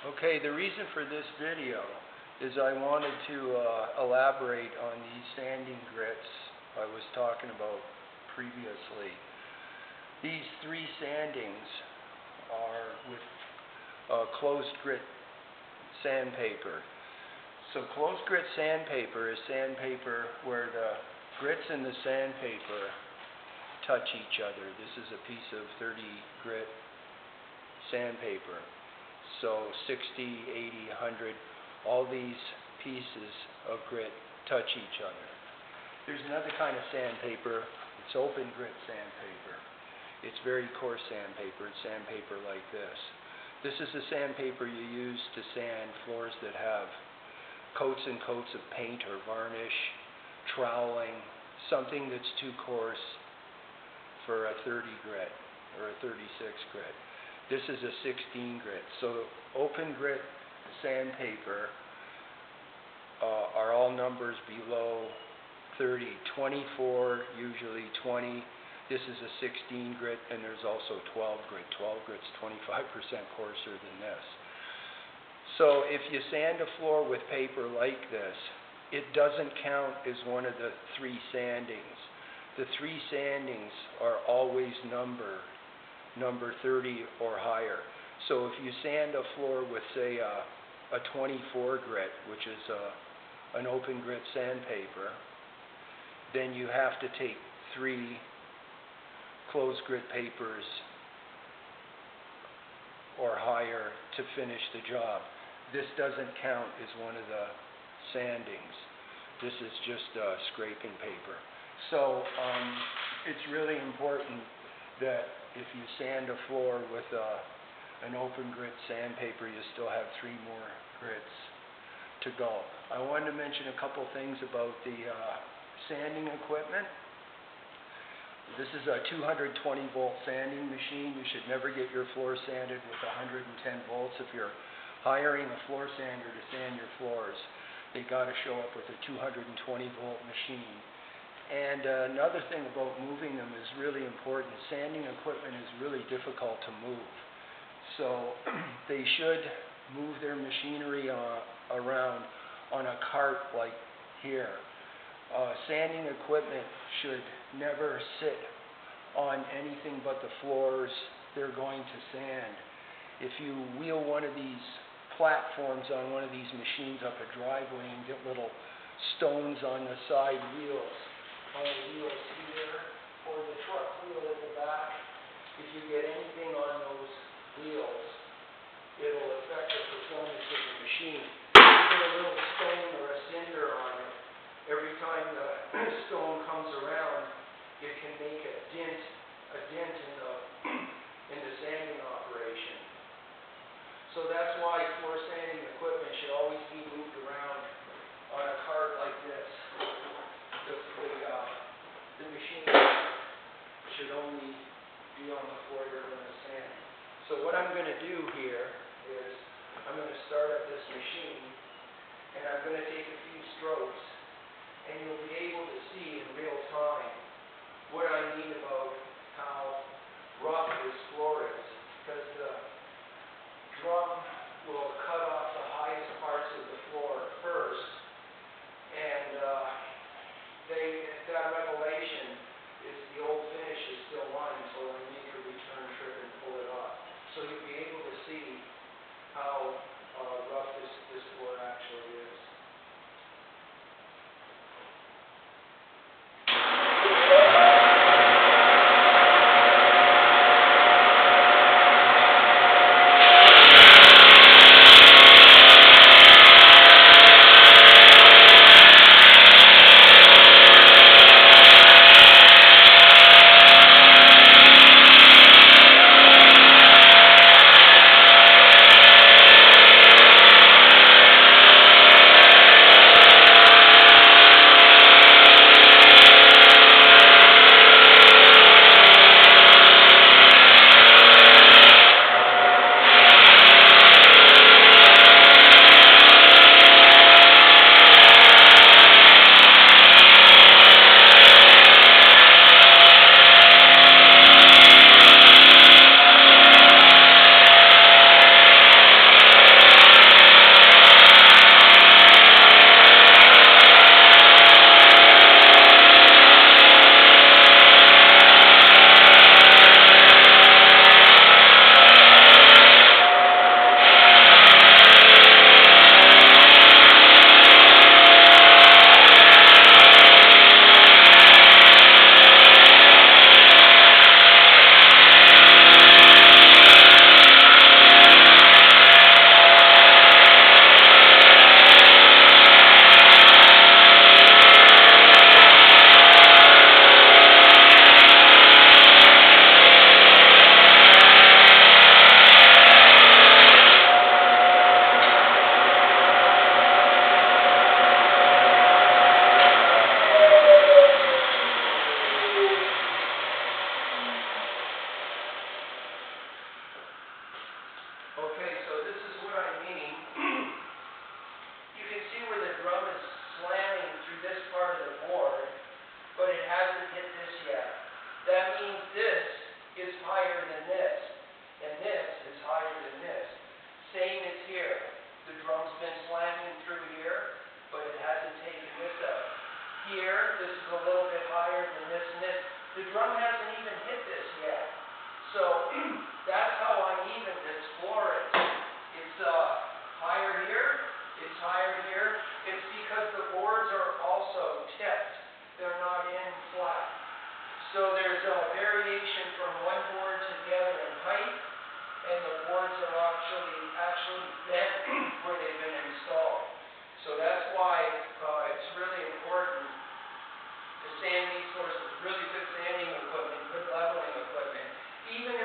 Okay, the reason for this video is I wanted to elaborate on these sanding grits I was talking about previously. These three sandings are with closed grit sandpaper. So closed grit sandpaper is sandpaper where the grits in the sandpaper touch each other. This is a piece of 30 grit sandpaper. So 60, 80, 100, all these pieces of grit touch each other. There's another kind of sandpaper. It's open grit sandpaper. It's very coarse sandpaper. It's sandpaper like this. This is the sandpaper you use to sand floors that have coats and coats of paint or varnish, troweling, something that's too coarse for a 30 grit or a 36 grit. This is a 16 grit. So open grit sandpaper are all numbers below 30. 24, usually 20. This is a 16 grit, and there's also 12 grit. 12 grit's 25% coarser than this. So if you sand a floor with paper like this, it doesn't count as one of the three sandings. The three sandings are always number 30 or higher. So if you sand a floor with, say, a 24 grit, which is an open grit sandpaper, then you have to take 3 closed grit papers or higher to finish the job. This doesn't count as one of the sandings. This is just scraping paper. So it's really important that if you sand a floor with an open grit sandpaper, you still have 3 more grits to go. I wanted to mention a couple things about the sanding equipment. This is a 220 volt sanding machine. You should never get your floor sanded with 110 volts. If you're hiring a floor sander to sand your floors, they got to show up with a 220 volt machine. And another thing about moving them is really important. Sanding equipment is really difficult to move. So they should move their machinery around on a cart like here. Sanding equipment should never sit on anything but the floors they're going to sand. If you wheel one of these platforms on one of these machines up a driveway and get little stones on the side wheels, on the wheels here, or the truck wheel at the back, if you get anything on those wheels, it'll affect the performance of the machine. If you get a little stone or a cinder on it, every time the stone comes around, it can make a dent in the sanding operation. So that's why floor sanding equipment should always be moved around on a cart like this. The machine should only be on the floor you're going to sand. So what I'm going to do here is I'm going to start up this machine, and I'm going to take a few strokes, and you'll be able to see in real time what I mean about how rough this floor is, because the drum will cut off the highest parts of the floor first, and that revelation is the old finish is still on until I make a return trip and pull it off. So you'll be able to see how rough this floor actually is. Okay, so this is what I mean. You can see where the drum is slamming through this part of the board, but it hasn't hit this yet. That means this is higher than this, and this is higher than this. Same as here. The drum's been slamming through here, but it hasn't taken this out. Here, this is a little bit higher than this and this. The drum hasn't even hit this yet. So that's how uneven this floor is. It's higher here, it's higher here. It's because the boards are also tipped. They're not in flat. So there's a variation from one board to the other in height, and the boards are actually bent where they've been installed. So that's why it's really important to sand these floors with really good sanding equipment, good leveling equipment. Even